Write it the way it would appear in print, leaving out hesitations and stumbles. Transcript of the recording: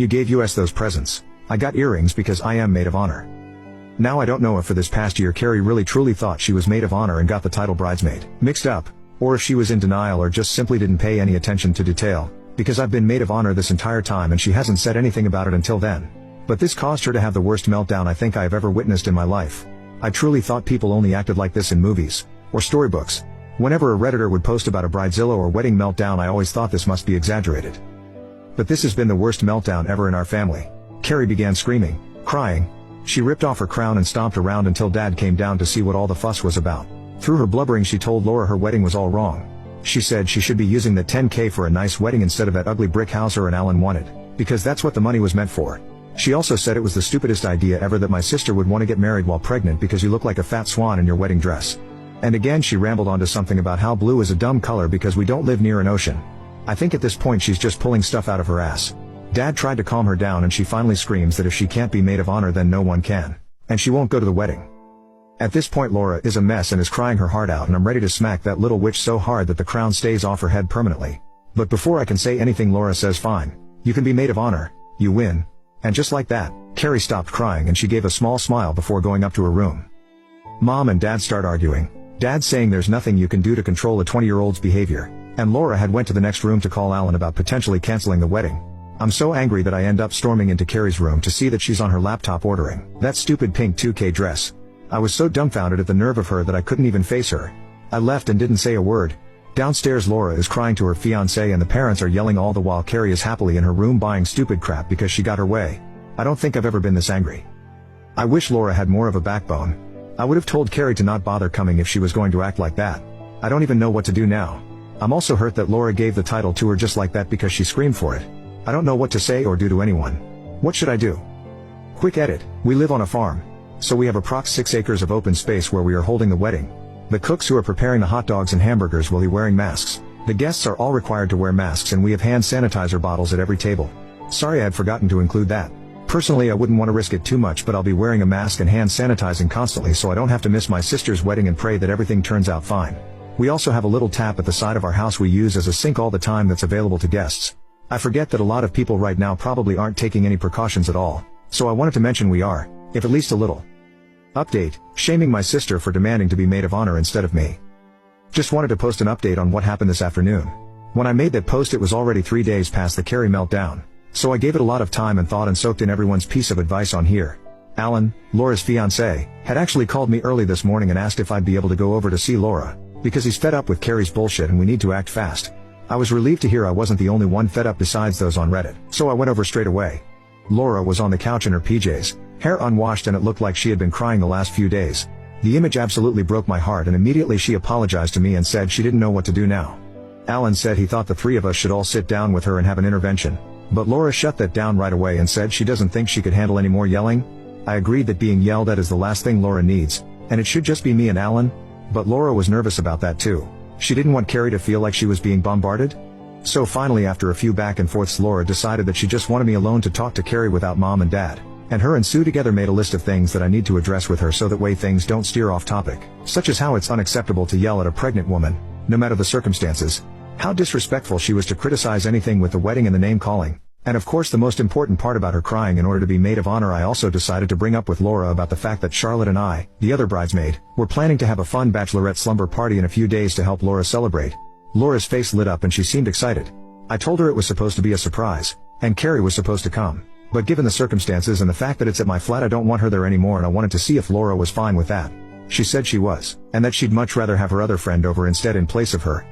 you gave us those presents, I got earrings because I am maid of honor. Now I don't know if for this past year Carrie really truly thought she was maid of honor and got the title bridesmaid mixed up, or if she was in denial or just simply didn't pay any attention to detail, because I've been maid of honor this entire time and she hasn't said anything about it until then. But this caused her to have the worst meltdown I think I have ever witnessed in my life. I truly thought people only acted like this in movies, or storybooks. Whenever a Redditor would post about a bridezilla or wedding meltdown I always thought this must be exaggerated. But this has been the worst meltdown ever in our family. Carrie began screaming, crying. She ripped off her crown and stomped around until Dad came down to see what all the fuss was about. Through her blubbering she told Laura her wedding was all wrong. She said she should be using the $10K for a nice wedding instead of that ugly brick house her and Alan wanted, because that's what the money was meant for. She also said it was the stupidest idea ever that my sister would want to get married while pregnant because you look like a fat swan in your wedding dress. And again she rambled on to something about how blue is a dumb color because we don't live near an ocean. I think at this point she's just pulling stuff out of her ass. Dad tried to calm her down and she finally screams that if she can't be maid of honor then no one can. And she won't go to the wedding. At this point Laura is a mess and is crying her heart out and I'm ready to smack that little witch so hard that the crown stays off her head permanently. But before I can say anything Laura says fine. You can be maid of honor. You win. And just like that, Carrie stopped crying and she gave a small smile before going up to her room. Mom and Dad start arguing. Dad saying there's nothing you can do to control a 20-year-old's behavior. And Laura had went to the next room to call Alan about potentially canceling the wedding. I'm so angry that I end up storming into Carrie's room to see that she's on her laptop ordering that stupid pink 2K dress. I was so dumbfounded at the nerve of her that I couldn't even face her. I left and didn't say a word. Downstairs Laura is crying to her fiancé and the parents are yelling all the while Carrie is happily in her room buying stupid crap because she got her way. I don't think I've ever been this angry. I wish Laura had more of a backbone. I would have told Carrie to not bother coming if she was going to act like that. I don't even know what to do now. I'm also hurt that Laura gave the title to her just like that because she screamed for it. I don't know what to say or do to anyone. What should I do? Quick edit. We live on a farm. So we have approx 6 acres of open space where we are holding the wedding. The cooks who are preparing the hot dogs and hamburgers will be wearing masks. The guests are all required to wear masks and we have hand sanitizer bottles at every table. Sorry I had forgotten to include that. Personally I wouldn't want to risk it too much but I'll be wearing a mask and hand sanitizing constantly so I don't have to miss my sister's wedding and pray that everything turns out fine. We also have a little tap at the side of our house we use as a sink all the time that's available to guests. I forget that a lot of people right now probably aren't taking any precautions at all, so I wanted to mention we are, if at least a little. Update, shaming my sister for demanding to be maid of honor instead of me. Just wanted to post an update on what happened this afternoon. When I made that post it was already 3 days past the Carrie meltdown, so I gave it a lot of time and thought and soaked in everyone's piece of advice on here. Alan, Laura's fiancé, had actually called me early this morning and asked if I'd be able to go over to see Laura, because he's fed up with Carrie's bullshit and we need to act fast. I was relieved to hear I wasn't the only one fed up besides those on Reddit, so I went over straight away. Laura was on the couch in her PJs, hair unwashed and it looked like she had been crying the last few days. The image absolutely broke my heart and immediately she apologized to me and said she didn't know what to do now. Alan said he thought the 3 of us should all sit down with her and have an intervention, but Laura shut that down right away and said she doesn't think she could handle any more yelling. I agreed that being yelled at is the last thing Laura needs, and it should just be me and Alan, but Laura was nervous about that too. She didn't want Carrie to feel like she was being bombarded. So finally after a few back and forths Laura decided that she just wanted me alone to talk to Carrie without Mom and Dad, and her and Sue together made a list of things that I need to address with her so that way things don't steer off topic, such as how it's unacceptable to yell at a pregnant woman, no matter the circumstances, how disrespectful she was to criticize anything with the wedding and the name calling, and of course the most important part about her crying in order to be maid of honor. I also decided to bring up with Laura about the fact that Charlotte and I, the other bridesmaid, were planning to have a fun bachelorette slumber party in a few days to help Laura celebrate. Laura's face lit up and she seemed excited. I told her it was supposed to be a surprise, and Carrie was supposed to come, but given the circumstances and the fact that it's at my flat I don't want her there anymore and I wanted to see if Laura was fine with that. She said she was, and that she'd much rather have her other friend over instead in place of her,